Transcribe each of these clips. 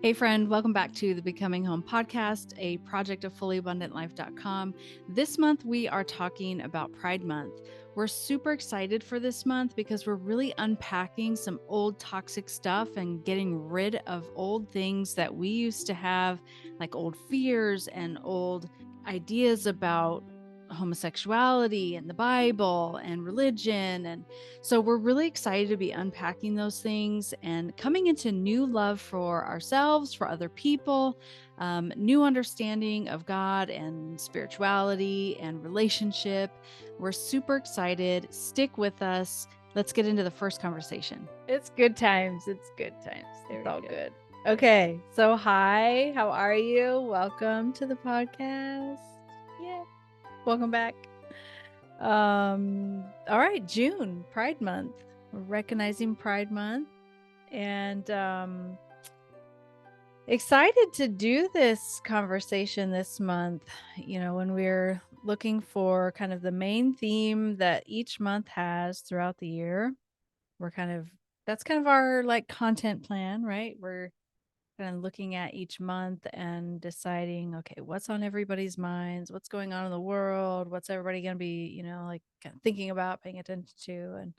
Hey friend, welcome back to the Becoming Home podcast, a project of fullyabundantlife.com. This month we are talking about Pride Month. We're super excited for this month because we're really unpacking some old toxic stuff and getting rid of old things that we used to have, like old fears and old ideas about homosexuality and the Bible and religion. And so we're really excited to be unpacking those things and coming into new love for ourselves, for other people, new understanding of God and spirituality and relationship. We're super excited. Stick with us. Let's get into the first conversation. It's good times. It's good times. There It's all you go. good. Okay. So, hi, how are you? Welcome to the podcast. Yeah. Welcome back. All right, June, Pride Month. We're recognizing Pride Month and excited to do this conversation this month. When we're looking for kind of the main theme that each month has throughout the year, that's kind of our like content plan, right? We're kind of looking at each month and deciding, okay, what's on everybody's minds, what's going on in the world, what's everybody going to be, like kind of thinking about, paying attention to. And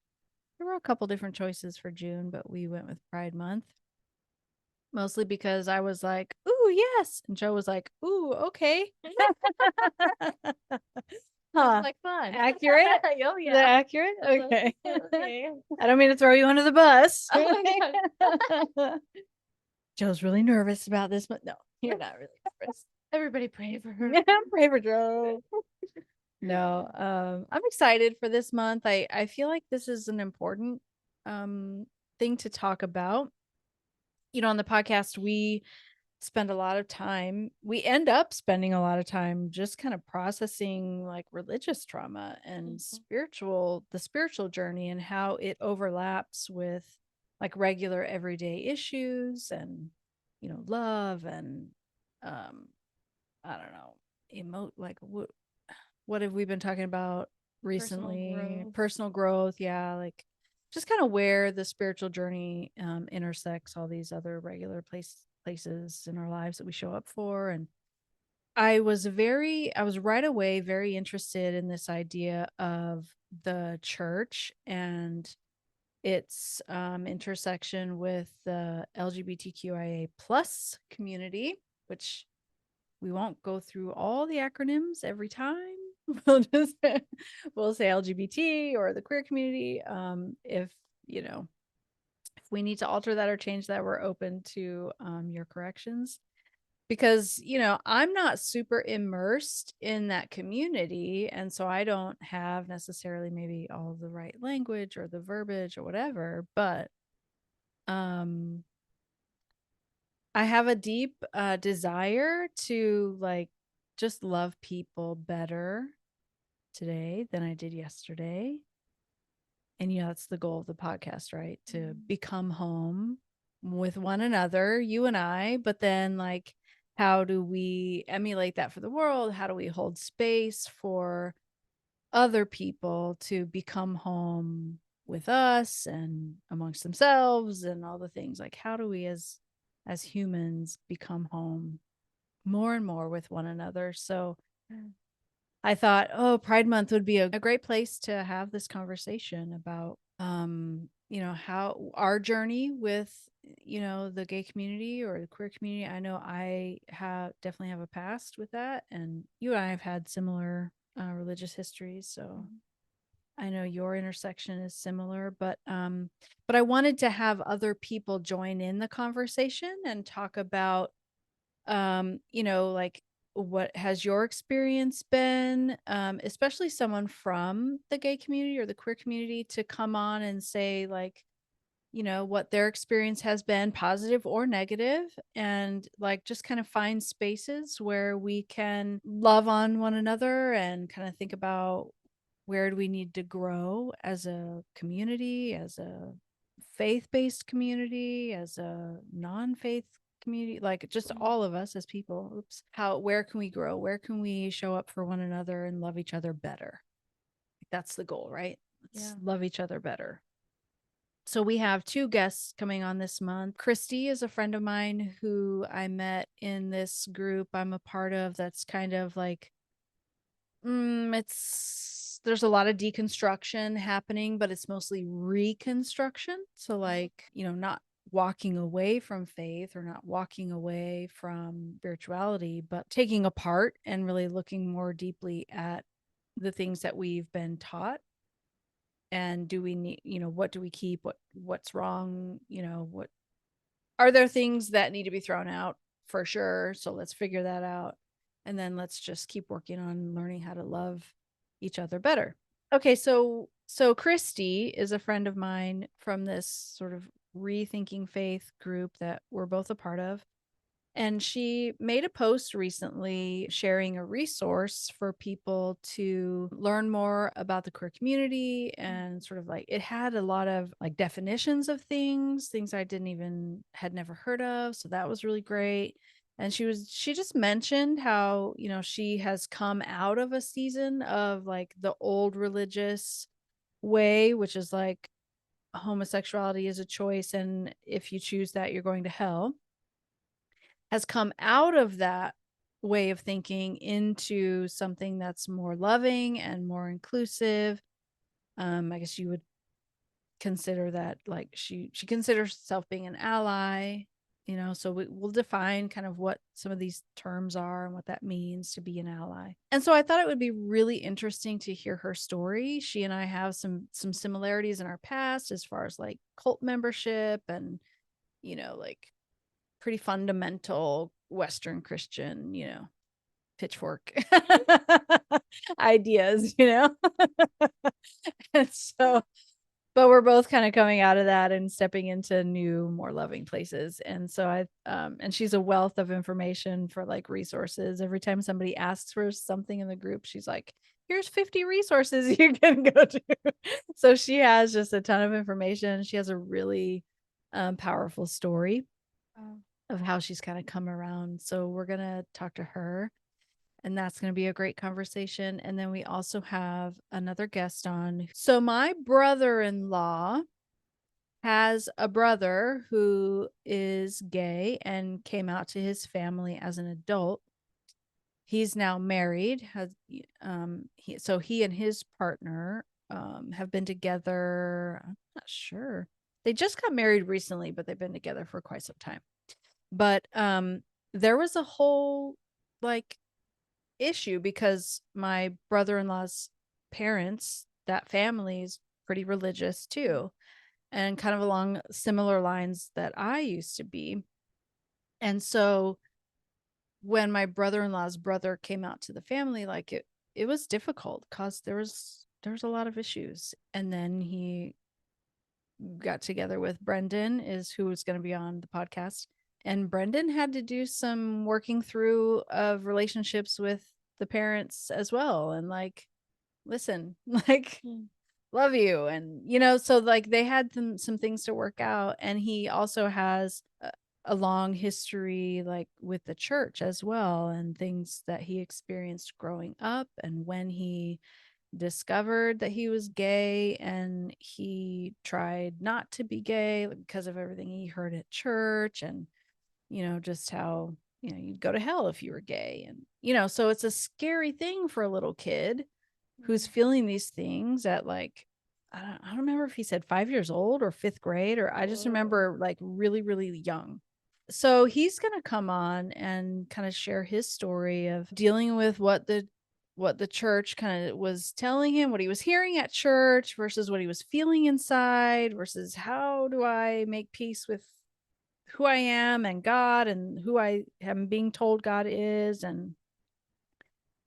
there were a couple different choices for June, but we went with Pride Month. Mostly because I was like, ooh, yes. And Joe was like, ooh, okay. Sounds like fun. Accurate? Oh, Is that accurate? Okay. I don't mean to throw you under the bus. Oh, Joe's really nervous about this, but no, you're not really nervous. everybody pray for her. Pray for Joe. No, I'm excited for this month. I feel like this is an important thing to talk about. On the podcast, we end up spending a lot of time just kind of processing like religious trauma and the spiritual journey and how it overlaps with like regular everyday issues and love and I don't know, what have we been talking about recently? Personal growth, yeah, like just kind of where the spiritual journey intersects all these other regular places in our lives that we show up for. And I was right away very interested in this idea of the church and its intersection with the LGBTQIA plus community, which we won't go through all the acronyms every time. We'll say LGBT or the queer community. If we need to alter that or change that, we're open to your corrections. Because I'm not super immersed in that community, and so I don't have necessarily maybe all the right language or the verbiage or whatever, but um I have a deep desire to like just love people better today than I did yesterday. And that's the goal of the podcast, right? To become home with one another, you and I, but then like how do we emulate that for the world? How do we hold space for other people to become home with us and amongst themselves and all the things? Like how do we as humans become home more and more with one another? So I thought, oh, Pride Month would be a great place to have this conversation about, how our journey with, the gay community or the queer community. I know definitely have a past with that. And you and I have had similar religious histories. So I know your intersection is similar, but I wanted to have other people join in the conversation and talk about like what has your experience been, especially someone from the gay community or the queer community to come on and say like what their experience has been, positive or negative, and like just kind of find spaces where we can love on one another and kind of think about where do we need to grow as a community, as a faith-based community, as a non-faith community, like just all of us as people. Where can we grow? Where can we show up for one another and love each other better? That's the goal, right? Let's love each other better. So we have two guests coming on this month. Christy is a friend of mine who I met in this group I'm a part of that's kind of like there's a lot of deconstruction happening, but it's mostly reconstruction. So like, not walking away from faith or not walking away from spirituality, but taking apart and really looking more deeply at the things that we've been taught. And do we need, what do we keep? What's wrong? What are there things that need to be thrown out for sure? So let's figure that out. And then let's just keep working on learning how to love each other better. Okay, so Christy is a friend of mine from this sort of rethinking faith group that we're both a part of. And she made a post recently sharing a resource for people to learn more about the queer community. And sort of like it had a lot of like definitions of things I had never heard of. So that was really great. And she just mentioned how, she has come out of a season of like the old religious way, which is like homosexuality is a choice. And if you choose that, you're going to hell, has come out of that way of thinking into something that's more loving and more inclusive. I guess you would consider that like she considers herself being an ally, so we'll define kind of what some of these terms are and what that means to be an ally. And so I thought it would be really interesting to hear her story. She and I have some similarities in our past as far as like cult membership and like pretty fundamental Western Christian, pitchfork ideas, and so, but we're both kind of coming out of that and stepping into new, more loving places. And so and she's a wealth of information for like resources. Every time somebody asks for something in the group, she's like, here's 50 resources you can go to. So she has just a ton of information. She has a really powerful story of how she's kind of come around. So we're going to talk to her, and that's going to be a great conversation. And then we also have another guest on. So my brother-in-law has a brother who is gay and came out to his family as an adult. He's now married, he and his partner have been together. I'm not sure. They just got married recently, but they've been together for quite some time. But there was a whole like issue because my brother-in-law's parents, that family is pretty religious too, and kind of along similar lines that I used to be. And so when my brother-in-law's brother came out to the family, like it was difficult because there was a lot of issues. And then he got together with Brendan, is who was going to be on the podcast. And Brendan had to do some working through of relationships with the parents as well. And like, listen, like, love you. And, so like they had some things to work out. And he also has a long history like with the church as well, and things that he experienced growing up and when he discovered that he was gay, and he tried not to be gay because of everything he heard at church, and just how you'd go to hell if you were gay. And so it's a scary thing for a little kid who's feeling these things at like I don't remember if he said 5 years old or 5th grade, or I just remember like really really young. So he's going to come on and kind of share his story of dealing with what the church kind of was telling him, what he was hearing at church versus what he was feeling inside, versus how do I make peace with who I am and God and who I am being told God is, and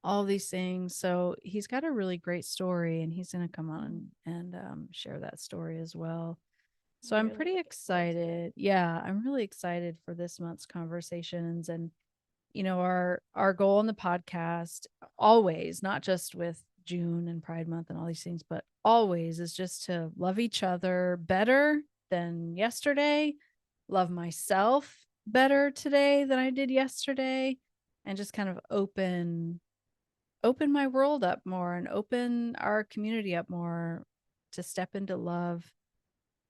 all these things. So he's got a really great story, and he's going to come on and share that story as well. So I'm pretty excited. Yeah, I'm really excited for this month's conversations. And our goal in the podcast always, not just with June and Pride Month and all these things, but always is just to love each other better than yesterday, love myself better today than I did yesterday, and just kind of open my world up more and open our community up more to step into love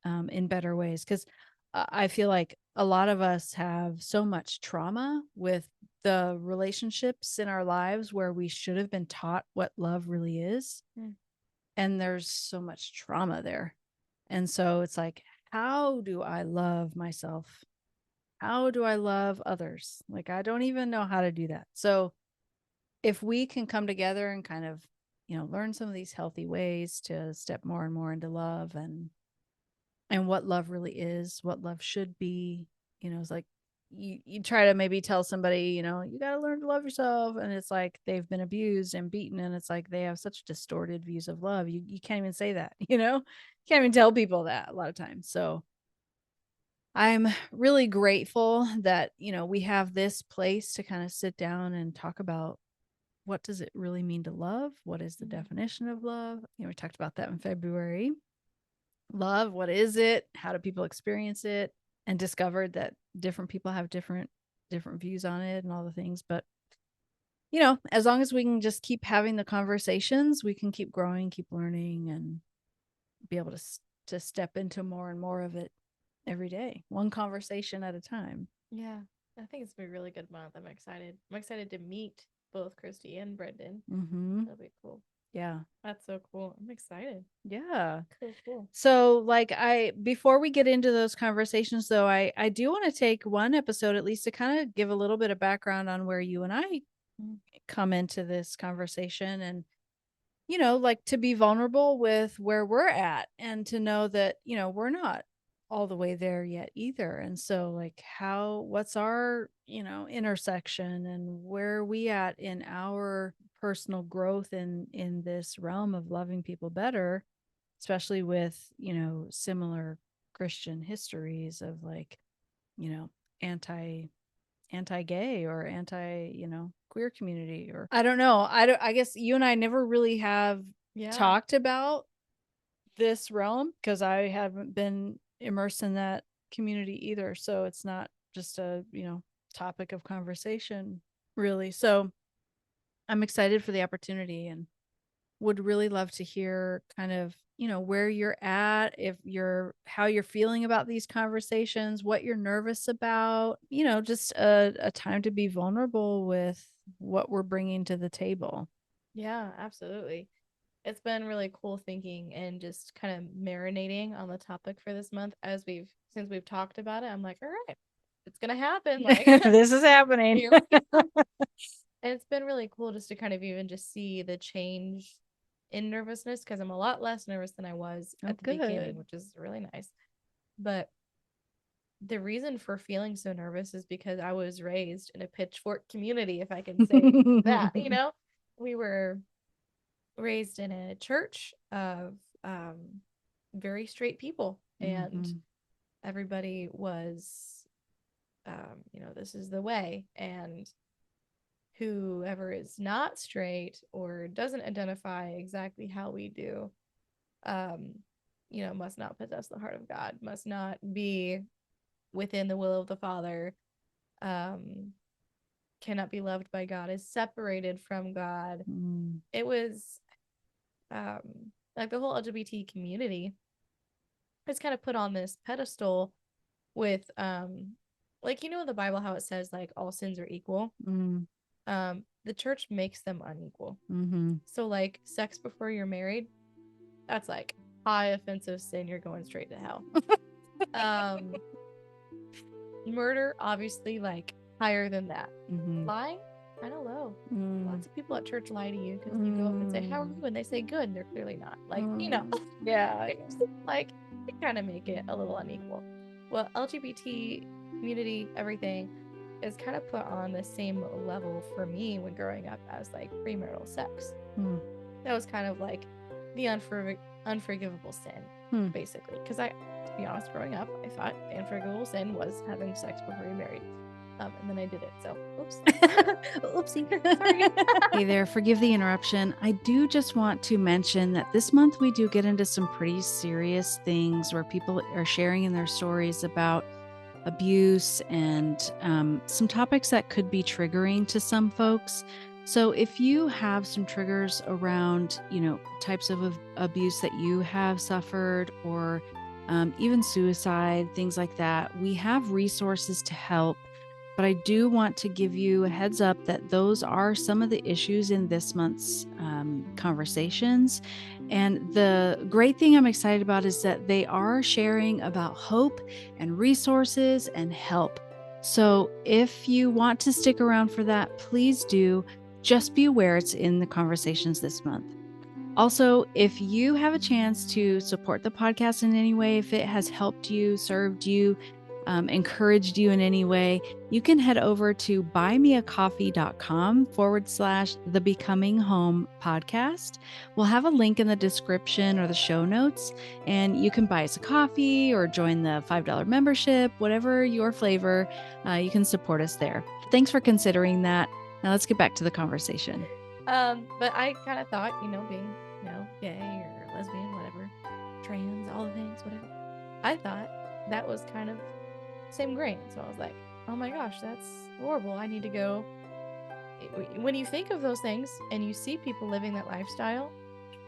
in better ways. Because I feel like a lot of us have so much trauma with the relationships in our lives where we should have been taught what love really is. Mm. And there's so much trauma there. And so it's like, how do I love myself? How do I love others? Like, I don't even know how to do that. So if we can come together and kind of, learn some of these healthy ways to step more and more into love and what love really is, what love should be, it's like you try to maybe tell somebody, you got to learn to love yourself. And it's like they've been abused and beaten. And it's like they have such distorted views of love. You can't even say that, you can't even tell people that a lot of times. So I'm really grateful that, we have this place to kind of sit down and talk about what does it really mean to love? What is the definition of love? We talked about that in February. Love, what is it? How do people experience it? And discovered that different people have different views on it and all the things. But, as long as we can just keep having the conversations, we can keep growing, keep learning, and be able to step into more and more of it every day, one conversation at a time. Yeah, I think it's been a really good month. I'm excited. I'm excited to meet both Christy and Brendan. Mm-hmm. That'll be cool. Yeah. That's so cool. I'm excited. Yeah. Cool. So like before we get into those conversations though, I do want to take one episode at least to kind of give a little bit of background on where you and I come into this conversation and, like to be vulnerable with where we're at and to know that, we're not all the way there yet either. And so like what's our, intersection and where are we at in our personal growth in this realm of loving people better, especially with, similar Christian histories of like, anti-gay or queer community, or I don't know. I guess you and I never really have talked about this realm because I haven't been immersed in that community either. So it's not just a, topic of conversation really. So I'm excited for the opportunity and would really love to hear kind of, where you're at, how you're feeling about these conversations, what you're nervous about, just a time to be vulnerable with what we're bringing to the table. Yeah, absolutely. It's been really cool thinking and just kind of marinating on the topic for this month since we've talked about it. I'm like, all right, it's gonna happen. Like this is happening. Here we go. And it's been really cool just to kind of even just see the change in nervousness because I'm a lot less nervous than I was at the beginning, which is really nice. But the reason for feeling so nervous is because I was raised in a pitchfork community, if I can say that. We were raised in a church of very straight people, and everybody was, this is the way, and whoever is not straight or doesn't identify exactly how we do, must not possess the heart of God, must not be within the will of the Father, cannot be loved by God, is separated from God. It was like the whole LGBT community is kind of put on this pedestal with like, in the Bible how it says like all sins are equal. The church makes them unequal. So like sex before you're married, that's like high offensive sin, you're going straight to hell. Murder, obviously, like higher than that. Lying, kind of low. Lots of people at church lie to you because you go up and say, how are you? And they say good, and they're clearly not. Like, Yeah. Like, they kind of make it a little unequal. Well, LGBT community, everything is kind of put on the same level for me when growing up as like premarital sex. That was kind of like the unforgivable sin, basically. Because to be honest, growing up, I thought the unforgivable sin was having sex before you're married. And then I did it. So, oops. Oopsie. Sorry. Hey there, forgive the interruption. I do just want to mention that this month we do get into some pretty serious things where people are sharing in their stories about abuse and some topics that could be triggering to some folks. So if you have some triggers around, types of abuse that you have suffered, or even suicide, things like that. We have resources to help. But I do want to give you a heads up that those are some of the issues in this month's conversations. And the great thing I'm excited about is that they are sharing about hope and resources and help. So if you want to stick around for that, please do. Just be aware it's in the conversations this month. Also, if you have a chance to support the podcast in any way, if it has helped you, served you, encouraged you in any way, you can head over to buymeacoffee.com/the Becoming Home podcast. We'll have a link in the description or the show notes, and you can buy us a coffee or join the $5 membership, whatever your flavor, you can support us there. Thanks for considering that. Now let's get back to the conversation. But I kind of thought, being, gay or lesbian, whatever, trans, all the things, whatever, I thought that was kind of same grain. So I was like, oh my gosh, that's horrible. I need to go. When you think of those things and you see people living that lifestyle,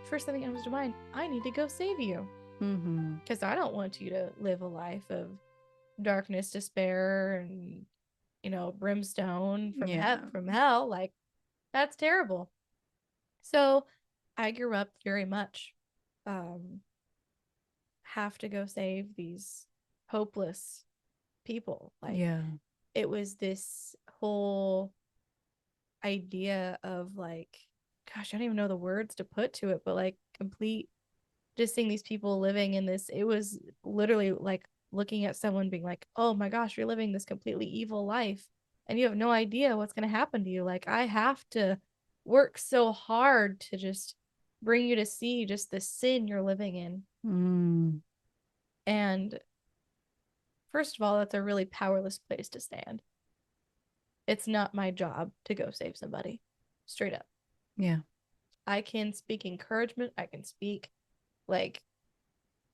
first thing that comes to mind, I need to go save you. Because I don't want you to live a life of darkness, despair, and, brimstone from hell. Like, that's terrible. So I grew up very much have to go save these hopeless people. Like, it was this whole idea of like, gosh, I don't even know the words to put to it, but like complete, just seeing these people living in this, it was literally like looking at someone being like, oh my gosh, you're living this completely evil life and you have no idea what's going to happen to you. Like, I have to work so hard to just bring you to see just the sin you're living in. And first of all, that's a really powerless place to stand. It's not my job to go save somebody. Straight up. Yeah. I can speak encouragement. I can speak like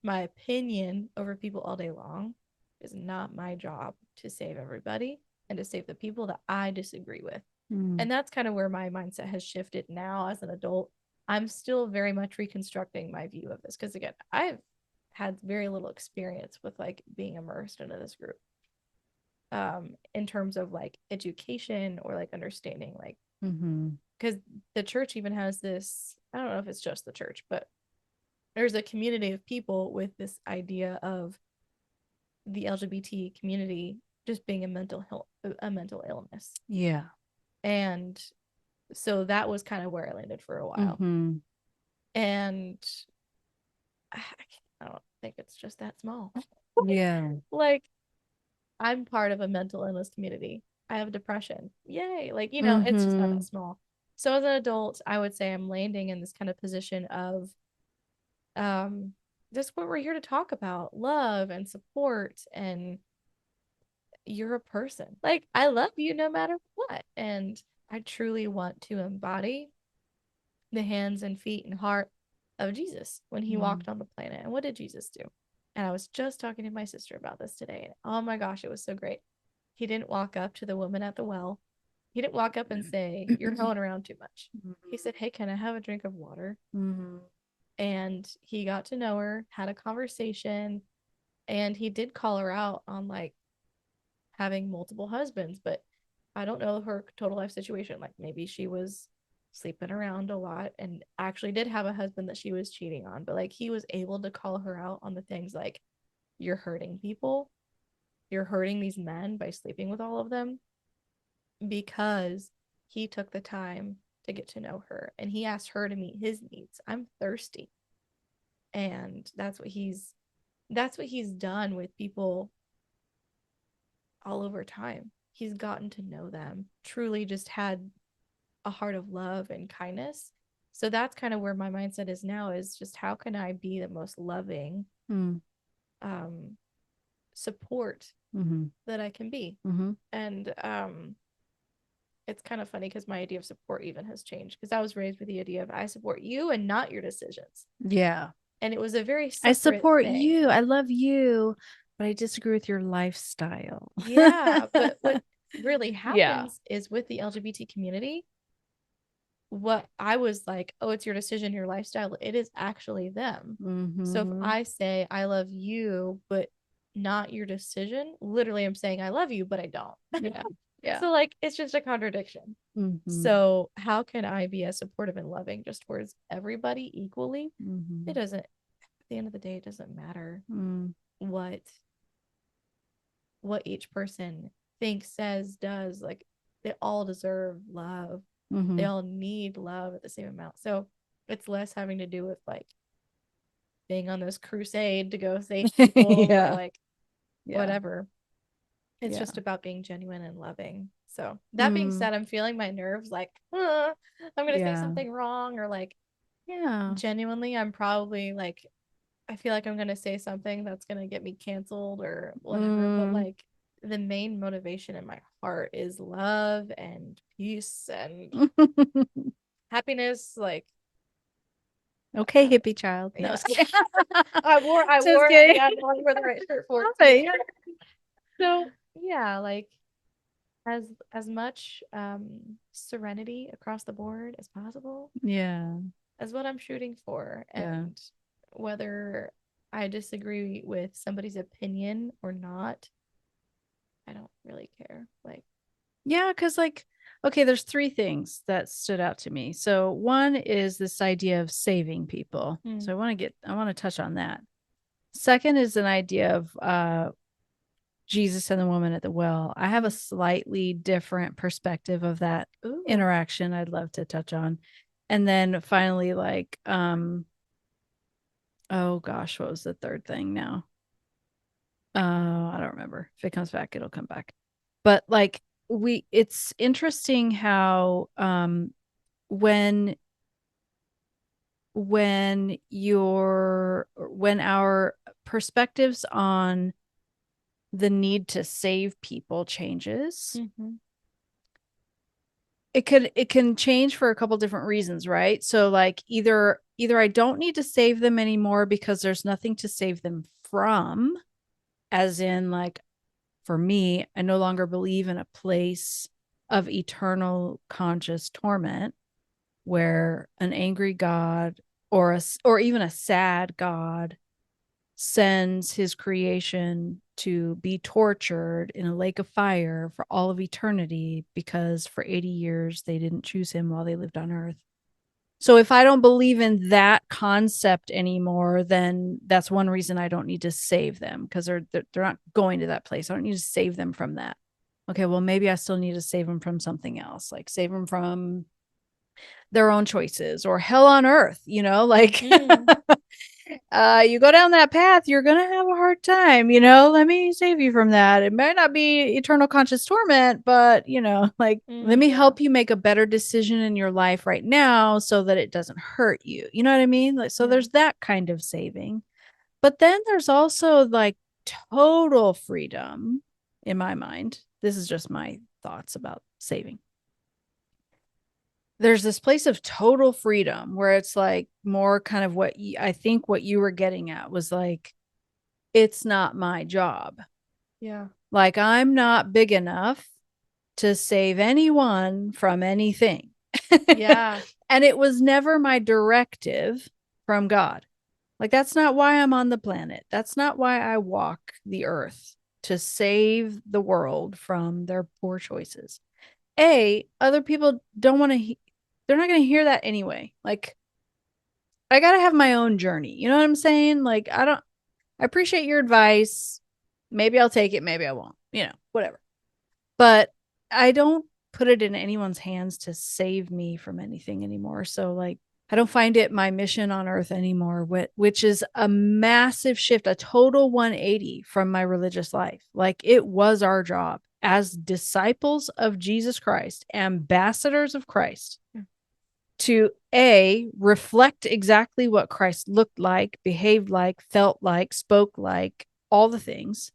my opinion over people all day long. It's not my job to save everybody and to save the people that I disagree with. And that's kind of where my mindset has shifted now as an adult. I'm still very much reconstructing my view of this because, again, I've had very little experience with like being immersed into this group in terms of like education or like understanding, like, because the church even has this, I don't know if it's just the church, but there's a community of people with this idea of the LGBT community just being a mental illness. Yeah. And so that was kind of where I landed for a while. And I don't think it's just that small. Yeah. Like, I'm part of a mental illness community. I have depression. Yay. Like, it's just not that small. So as an adult, I would say I'm landing in this kind of position of just what we're here to talk about, love and support, and you're a person. Like, I love you no matter what. And I truly want to embody the hands and feet and heart of Jesus when he walked on the planet. And what did Jesus do? And I was just talking to my sister about this today. And oh my gosh, it was so great. He didn't walk up to the woman at the well. He didn't walk up and say, you're going around too much. He said, hey, can I have a drink of water? And he got to know her, had a conversation, and he did call her out on like having multiple husbands, but I don't know her total life situation. Like, maybe she was sleeping around a lot and actually did have a husband that she was cheating on, but like, he was able to call her out on the things like, you're hurting people, you're hurting these men by sleeping with all of them, because he took the time to get to know her and he asked her to meet his needs. I'm thirsty. And that's what he's done with people all over time. He's gotten to know them, truly just had a heart of love and kindness. So that's kind of where my mindset is now, is just how can I be the most loving support that I can be. And it's kind of funny because my idea of support even has changed, because I was raised with the idea of I support you and not your decisions. Yeah. And it was a very I support thing. you. I love you, but I disagree with your lifestyle. Yeah. But what really happens is with the LGBT community, what I was like, oh, it's your decision, your lifestyle. It is actually them. So if I say I love you, but not your decision, literally I'm saying I love you, but I don't. Yeah. Yeah. So like it's just a contradiction. So how can I be as supportive and loving just towards everybody equally? It doesn't, at the end of the day, it doesn't matter what each person thinks, says, does. Like they all deserve love. They all need love at the same amount. So it's less having to do with like being on this crusade to go save people or like whatever. It's just about being genuine and loving. So that being said, I'm feeling my nerves like, I'm gonna say something wrong, or like, genuinely, I'm probably like, I feel like I'm gonna say something that's gonna get me canceled or whatever. But like the main motivation in my heart is love and peace and happiness. Like, okay, hippie child. No, I wore the right shirt for it. So yeah, like as much serenity across the board as possible. Yeah. As what I'm shooting for. And whether I disagree with somebody's opinion or not, I don't really care. Like, yeah, because like, okay, there's three things that stood out to me. So one is this idea of saving people. So I want to touch on that. Second is an idea of Jesus and the woman at the well. I have a slightly different perspective of that interaction I'd love to touch on. And then finally, like, oh gosh, what was the third thing now? I don't remember. If it comes back, it'll come back. But like it's interesting how when our perspectives on the need to save people changes, it can change for a couple different reasons, right? So like either I don't need to save them anymore because there's nothing to save them from, as in like for me, I no longer believe in a place of eternal conscious torment where an angry God or even a sad God sends his creation to be tortured in a lake of fire for all of eternity because for 80 years they didn't choose him while they lived on earth. So if I don't believe in that concept anymore, then that's one reason I don't need to save them, because they're not going to that place. I don't need to save them from that. Okay, well, maybe I still need to save them from something else, like save them from their own choices or hell on earth, like you go down that path, you're going to have a hard time, let me save you from that. It might not be eternal conscious torment, but like, let me help you make a better decision in your life right now so that it doesn't hurt you. You know what I mean? Like, so there's that kind of saving, but then there's also like total freedom in my mind. This is just my thoughts about saving. There's this place of total freedom where it's like more kind of what I think what you were getting at was like, it's not my job. Yeah. Like I'm not big enough to save anyone from anything. Yeah. And it was never my directive from God. Like that's not why I'm on the planet. That's not why I walk the earth, to save the world from their poor choices. Other people don't want to they're not going to hear that anyway. Like I got to have my own journey. You know what I'm saying? Like I appreciate your advice. Maybe I'll take it, maybe I won't, whatever. But I don't put it in anyone's hands to save me from anything anymore. So like I don't find it my mission on earth anymore, which is a massive shift, a total 180 from my religious life. Like it was our job as disciples of Jesus Christ, ambassadors of Christ, to reflect exactly what Christ looked like, behaved like, felt like, spoke like, all the things,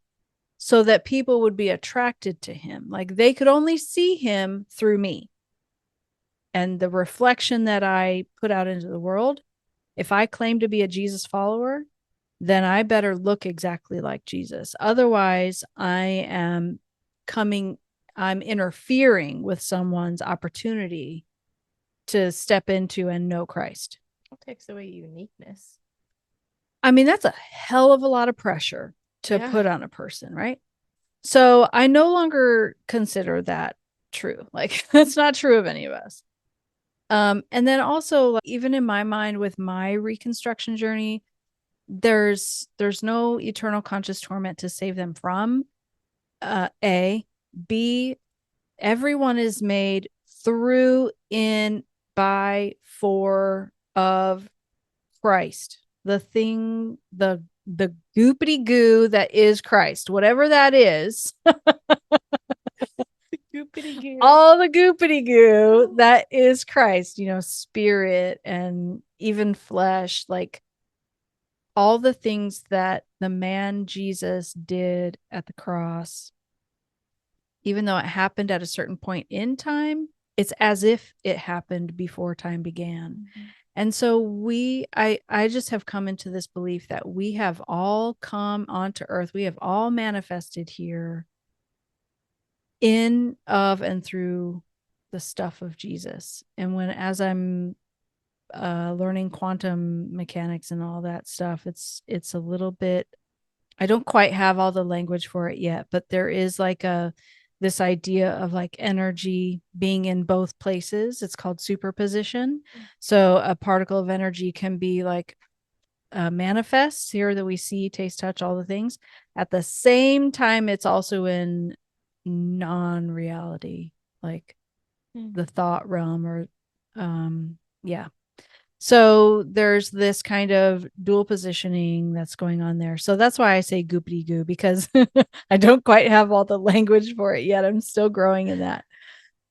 so that people would be attracted to him. Like they could only see him through me. And the reflection that I put out into the world, if I claim to be a Jesus follower, then I better look exactly like Jesus. Otherwise, I'm interfering with someone's opportunity to step into and know Christ. It takes away uniqueness. I mean, that's a hell of a lot of pressure to put on a person, right? So I no longer consider that true. Like, that's not true of any of us. And then also, like, even in my mind with my reconstruction journey, there's no eternal conscious torment to save them from. A. B. Everyone is made through, in, by, for, of Christ. The thing, the goopity goo that is Christ, whatever that is. All the goopity goo that is Christ, spirit and even flesh, like all the things that the man Jesus did at the cross, even though it happened at a certain point in time, it's as if it happened before time began. Mm-hmm. And so I just have come into this belief that we have all come onto earth. We have all manifested here in, of, and through the stuff of Jesus. And as I'm learning quantum mechanics and all that stuff, it's a little bit, I don't quite have all the language for it yet, but there is like this idea of like energy being in both places. It's called superposition. So a particle of energy can be like manifests here that we see, taste, touch, all the things. At the same time, it's also in non-reality, like the thought realm, or yeah. So there's this kind of dual positioning that's going on there. So that's why I say goopity goo, because I don't quite have all the language for it yet. I'm still growing in that,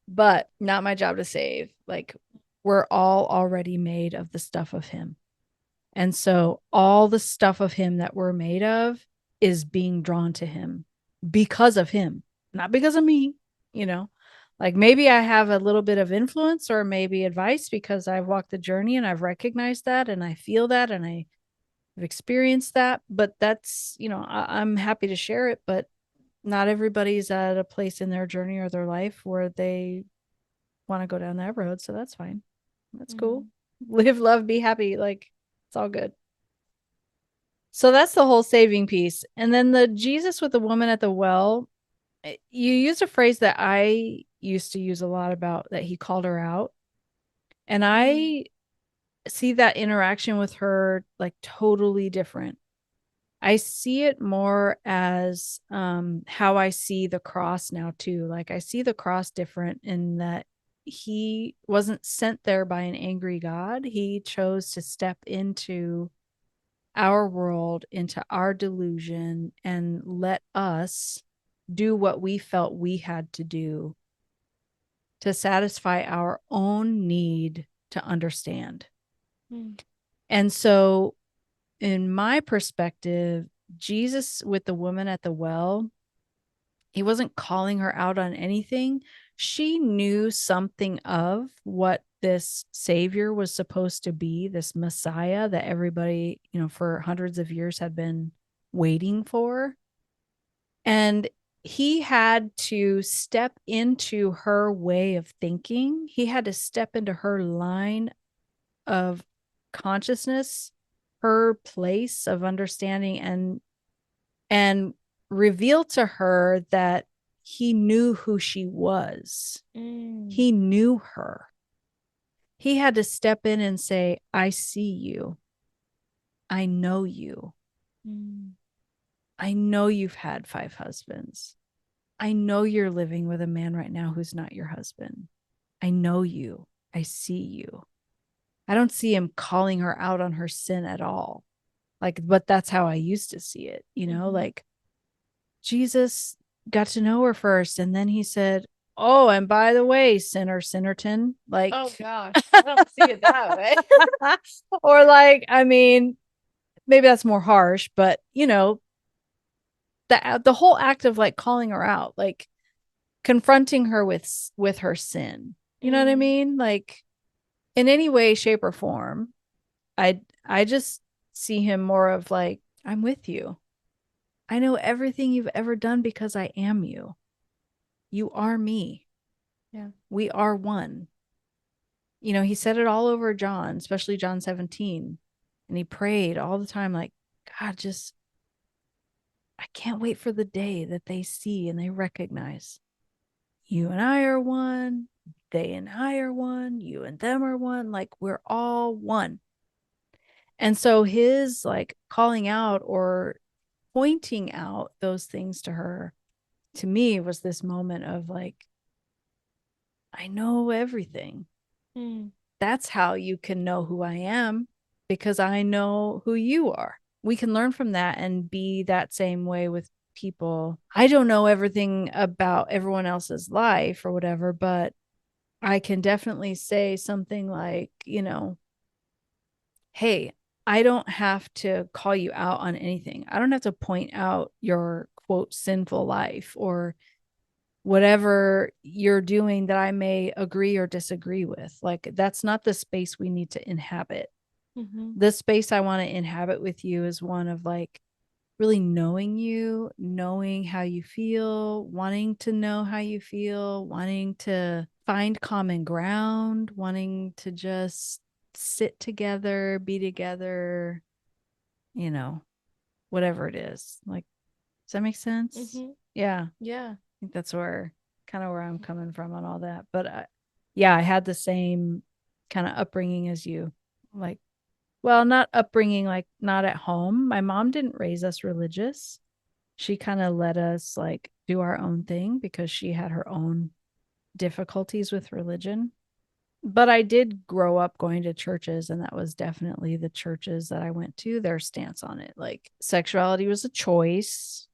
but not my job to save. Like, we're all already made of the stuff of him. And so all the stuff of him that we're made of is being drawn to him because of him, not because of me, Like, maybe I have a little bit of influence or maybe advice because I've walked the journey and I've recognized that and I feel that and I've experienced that. But that's, I'm happy to share it, but not everybody's at a place in their journey or their life where they want to go down that road. So that's fine. That's cool. Live, love, be happy. Like, it's all good. So that's the whole saving piece. And then the Jesus with the woman at the well, you used a phrase that I used to use a lot about, that he called her out. And I see that interaction with her like totally different. I see it more as how I see the cross now too. Like, I see the cross different in that he wasn't sent there by an angry God. He chose to step into our world, into our delusion, and let us do what we felt we had to do to satisfy our own need to understand. And so, in my perspective, Jesus with the woman at the well, he wasn't calling her out on anything. She knew something of what this savior was supposed to be, this Messiah that everybody, for hundreds of years had been waiting for. And he had to step into her way of thinking. He had to step into her line of consciousness, her place of understanding, and reveal to her that he knew who she was. He knew her. He had to step in and say, I see you. I know you. I know you've had 5 husbands. I know you're living with a man right now who's not your husband. I know you. I see you. I don't see him calling her out on her sin at all. Like, but that's how I used to see it, like Jesus got to know her first. And then he said, oh, and by the way, Sinnerton, like, oh gosh, I don't see it that way. Or like, I mean, maybe that's more harsh, but the whole act of like calling her out, like confronting her with her sin, you know what I mean? Like, in any way, shape, or form, I just see him more of like, I'm with you. I know everything you've ever done because I am you. You are me. Yeah. We are one. you know, he said it all over John, especially John 17. And he prayed all the time, like, God, just, I can't wait for the day that they see and they recognize you and I are one, they and I are one, you and them are one, like we're all one. And so his like calling out or pointing out those things to her, to me, was this moment of like, I know everything. That's how you can know who I am, because I know who you are. We can learn from that and be that same way with people. I don't know everything about everyone else's life or whatever, but I can definitely say something like, you know, hey, I don't have to call you out on anything. I don't have to point out your quote sinful life or whatever you're doing that I may agree or disagree with. Like, that's not the space we need to inhabit. The space I want to inhabit with you is one of like really knowing you, knowing how you feel, wanting to know how you feel, wanting to find common ground, wanting to just sit together, be together, you know, whatever it is. Like, does that make sense? Yeah. Yeah. I think that's where kind of where I'm coming from on all that. But yeah, I had the same kind of upbringing as you. Like, well, not upbringing, like not at home. My mom didn't raise us religious. She kind of let us like do our own thing because she had her own difficulties with religion. But I did grow up going to churches, and that was definitely the churches that I went to, their stance on it. Like, sexuality was a choice.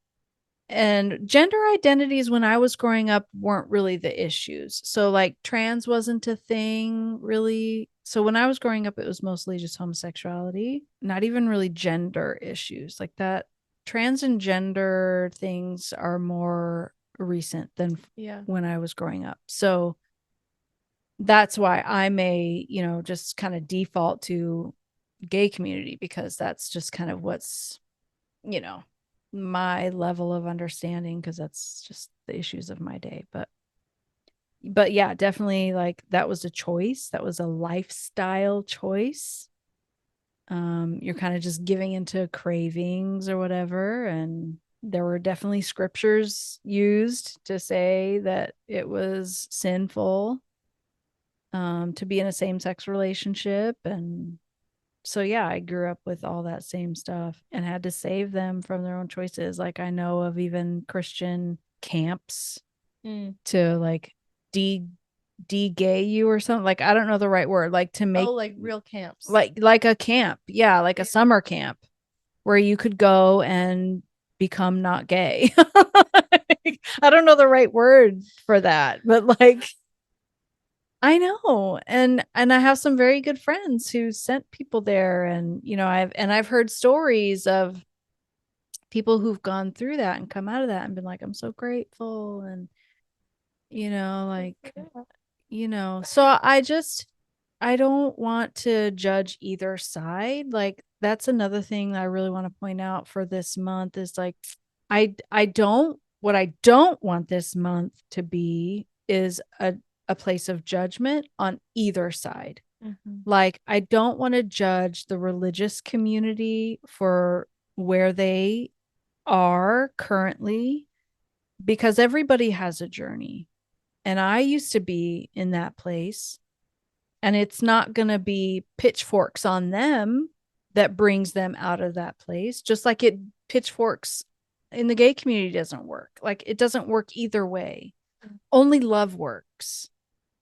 And gender identities when I was growing up weren't really the issues. So like trans wasn't a thing really. So when I was growing up, it was mostly just homosexuality, not even really gender issues like that. Trans and gender things are more recent than when I was growing up. So that's why I may, you know, just kind of default to gay community, because that's just kind of what's, you know, my level of understanding, because that's just the issues of my day. But yeah, definitely, like, that was a choice, that was a lifestyle choice. You're kind of just giving into cravings or whatever, and there were definitely scriptures used to say that it was sinful to be in a same-sex relationship. And so yeah, I grew up with all that same stuff and had to save them from their own choices. Like, I know of even Christian camps to like de-gay you or something. Like, I don't know the right word. Like, to make like real camps. Like a camp. Yeah, like a summer camp where you could go and become not gay. I don't know the right word for that, but like, I know. And I have some very good friends who sent people there, and you know, I've heard stories of people who've gone through that and come out of that and been like, I'm so grateful. And you know, like, you know, so I don't want to judge either side. Like, that's another thing that I really want to point out for this month is like, I don't what I don't want this month to be is a place of judgment on either side. Like, I don't want to judge the religious community for where they are currently, because everybody has a journey. And I used to be in that place, and it's not going to be pitchforks on them that brings them out of that place. Just like it pitchforks in the gay community doesn't work. Like, it doesn't work either way. Only love works.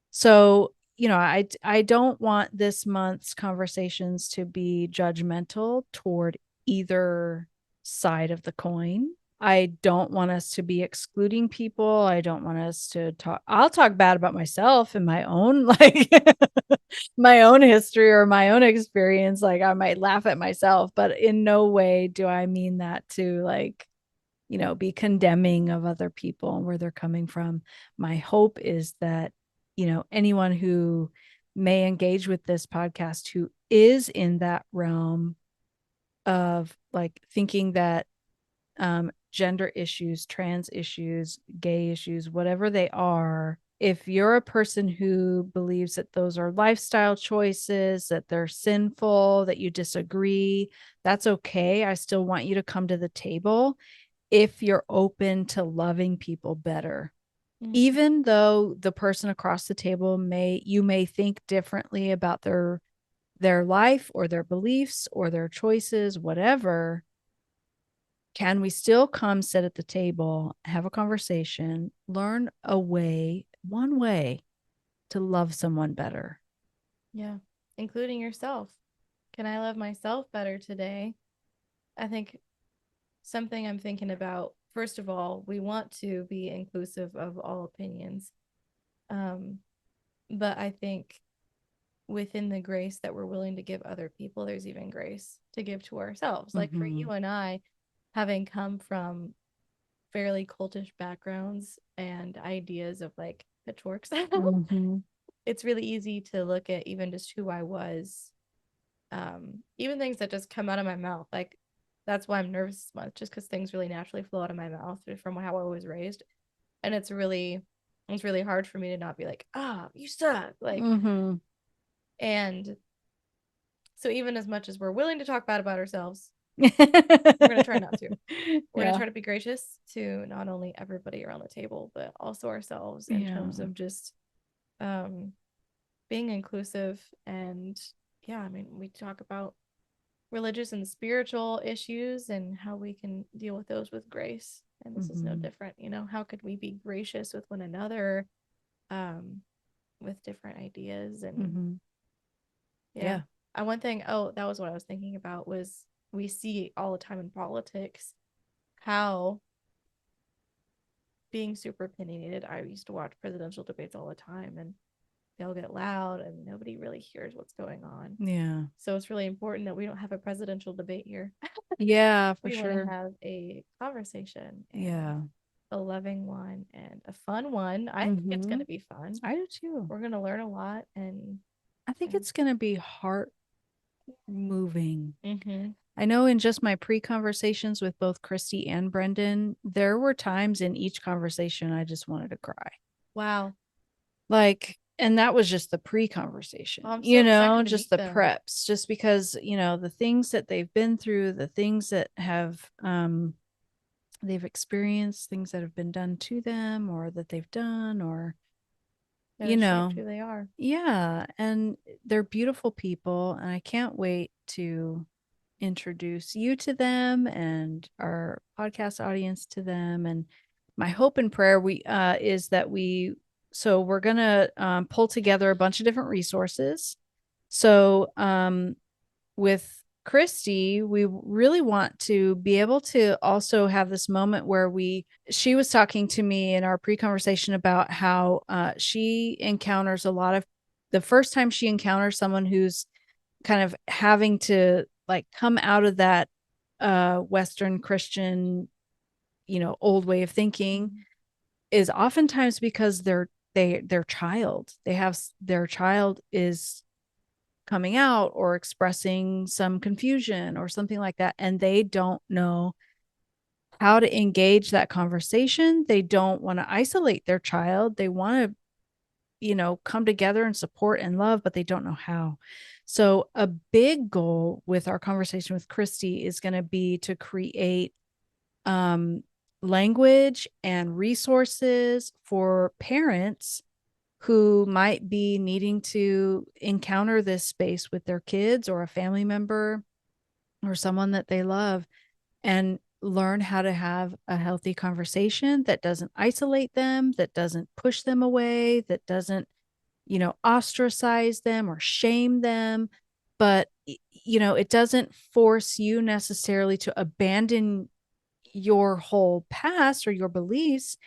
So, you know, I don't want this month's conversations to be judgmental toward either side of the coin. I don't want us to be excluding people. I don't want us to talk. I'll talk bad about myself and my own, like, my own history or my own experience. Like, I might laugh at myself, but in no way do I mean that to, like, you know, be condemning of other people and where they're coming from. My hope is that, you know, anyone who may engage with this podcast who is in that realm of like thinking that gender issues, trans issues, gay issues, whatever they are, if you're a person who believes that those are lifestyle choices, that they're sinful, that you disagree, that's okay. I still want you to come to the table if you're open to loving people better. Even though the person across the table you may think differently about their life or their beliefs or their choices, whatever, can we still come sit at the table, have a conversation, learn one way to love someone better? Yeah, including yourself. Can I love myself better today? I think something I'm thinking about, first of all, we want to be inclusive of all opinions. But I think within the grace that we're willing to give other people, there's even grace to give to ourselves. Like for you and I, having come from fairly cultish backgrounds and ideas of like pitchforks, it's really easy to look at even just who I was, even things that just come out of my mouth. Like that's why I'm nervous this month, just because things really naturally flow out of my mouth from how I was raised, and it's really hard for me to not be like, you suck, like. And so even as much as we're willing to talk bad about ourselves, we're gonna try not to. We're gonna try to be gracious to not only everybody around the table, but also ourselves in terms of just being inclusive. And I mean, we talk about religious and spiritual issues and how we can deal with those with grace. And this is no different. How could we be gracious with one another, with different ideas? And one thing, that was what I was thinking about, was we see all the time in politics how being super opinionated. I used to watch presidential debates all the time, and they'll get loud and nobody really hears what's going on. Yeah. So it's really important that we don't have a presidential debate here. Yeah, for we sure. We want to have a conversation. Yeah. A loving one and a fun one. I think it's going to be fun. I do too. We're going to learn a lot, and I think it's going to be heart moving. I know in just my pre-conversations with both Christy and Brendan, there were times in each conversation I just wanted to cry. Wow. Like, and that was just the pre-conversation, just the preps, just because, the things that they've been through, the things that have, they've experienced, things that have been done to them or that they've done, or, who they are. Yeah. And they're beautiful people. And I can't wait to introduce you to them and our podcast audience to them. And my hope and prayer is that we're going to pull together a bunch of different resources. So with Christy, we really want to be able to also have this moment where she was talking to me in our pre-conversation about how she encounters the first time she encounters someone who's kind of having to like come out of that Western Christian, old way of thinking, is oftentimes because their child is coming out or expressing some confusion or something like that, and they don't know how to engage that conversation. They don't want to isolate their child. They want to, come together and support and love, but they don't know how. So a big goal with our conversation with Christy is going to be to create language and resources for parents who might be needing to encounter this space with their kids or a family member or someone that they love, and learn how to have a healthy conversation that doesn't isolate them, that doesn't push them away, that doesn't, ostracize them or shame them. But, it doesn't force you necessarily to abandon your whole past or your beliefs.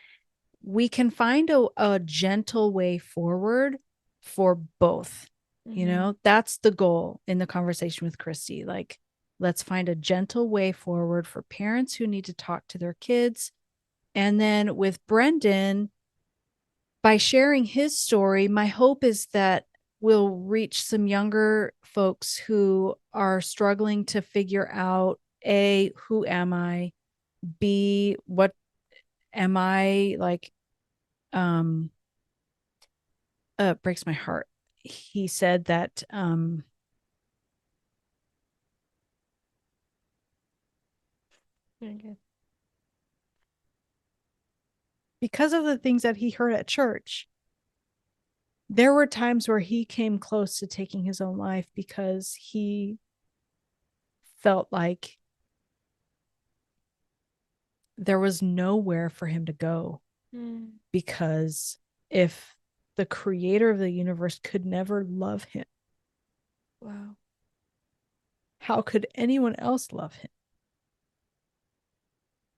We can find a gentle way forward for both. That's the goal in the conversation with Christy. Like, let's find a gentle way forward for parents who need to talk to their kids. And then with Brendan, by sharing his story, my hope is that we'll reach some younger folks who are struggling to figure out, A, who am I? B, what am I like? breaks my heart. He said that because of the things that he heard at church, there were times where he came close to taking his own life because he felt like there was nowhere for him to go. Because if the creator of the universe could never love him, wow, how could anyone else love him?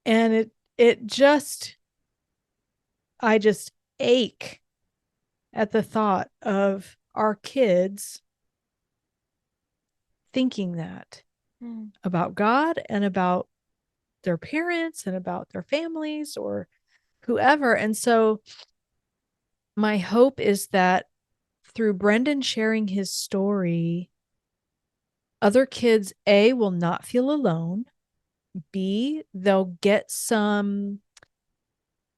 And I just ache at the thought of our kids thinking that about God and about their parents and about their families or whoever. And so my hope is that through Brendan sharing his story, other kids, A, will not feel alone. B, they'll get some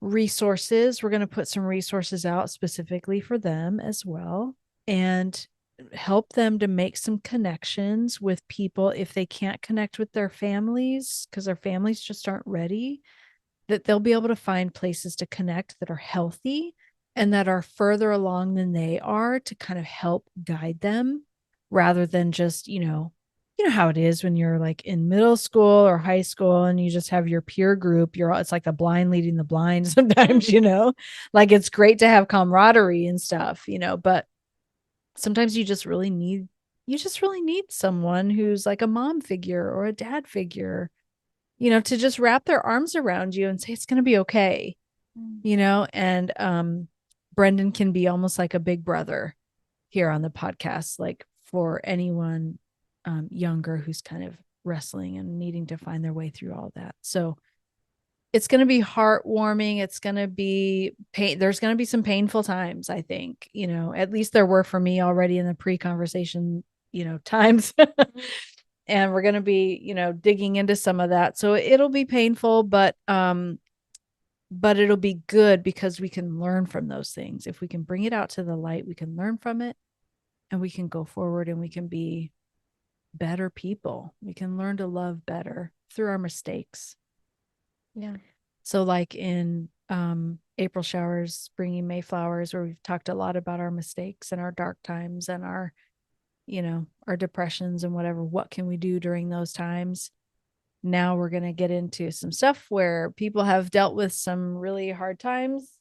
resources. We're going to put some resources out specifically for them as well, and help them to make some connections with people if they can't connect with their families because their families just aren't ready, that they'll be able to find places to connect that are healthy and that are further along than they are to kind of help guide them rather than just, you know how it is when you're like in middle school or high school and you just have your peer group. It's like the blind leading the blind sometimes, like it's great to have camaraderie and stuff, but sometimes you just really need someone who's like a mom figure or a dad figure, to just wrap their arms around you and say, it's going to be okay, and Brendan can be almost like a big brother here on the podcast, like for anyone younger who's kind of wrestling and needing to find their way through all that. So it's going to be heartwarming. It's going to be pain. There's going to be some painful times, I think, at least there were for me already in the pre-conversation, times. And we're going to be, digging into some of that. So it'll be painful, but it'll be good because we can learn from those things. If we can bring it out to the light, we can learn from it and we can go forward and we can be better people. We can learn to love better through our mistakes. Yeah. So like in April Showers, Bringing Mayflowers, where we've talked a lot about our mistakes and our dark times and our depressions and whatever, what can we do during those times? Now we're going to get into some stuff where people have dealt with some really hard times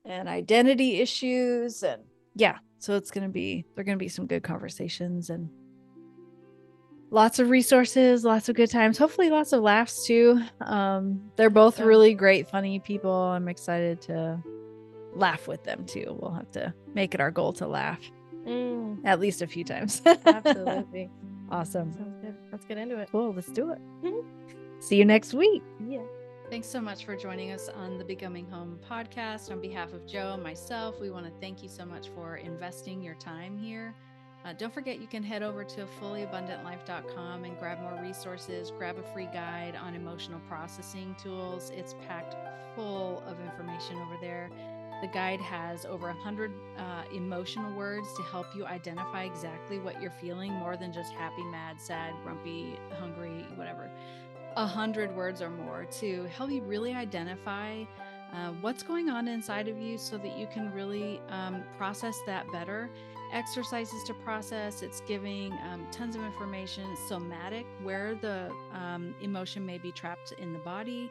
and identity issues. And yeah, so they're going to be some good conversations and lots of resources, lots of good times, hopefully lots of laughs too. They're both really great, funny people. I'm excited to laugh with them too. We'll have to make it our goal to laugh at least a few times. Absolutely. Awesome. Sounds good. Let's get into it. Cool. Let's do it. See you next week. Yeah. Thanks so much for joining us on the Becoming Home podcast. On behalf of Joe and myself, we want to thank you so much for investing your time here. Don't forget, you can head over to fullyabundantlife.com and grab more resources, grab a free guide on emotional processing tools. It's packed full of information over there. The guide has over 100 emotional words to help you identify exactly what you're feeling, more than just happy, mad, sad, grumpy, hungry, whatever. 100 words or more to help you really identify what's going on inside of you so that you can really process that better. Exercises to process. It's giving tons of information. Somatic, where the emotion may be trapped in the body.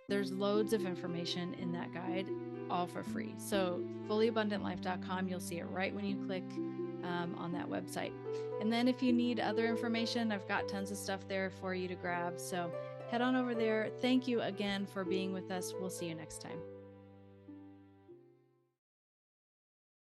There's loads of information in that guide, all for free. So fullyabundantlife.com, you'll see it right when you click on that website. And then if you need other information, I've got tons of stuff there for you to grab. So head on over there. Thank you again for being with us. We'll see you next time.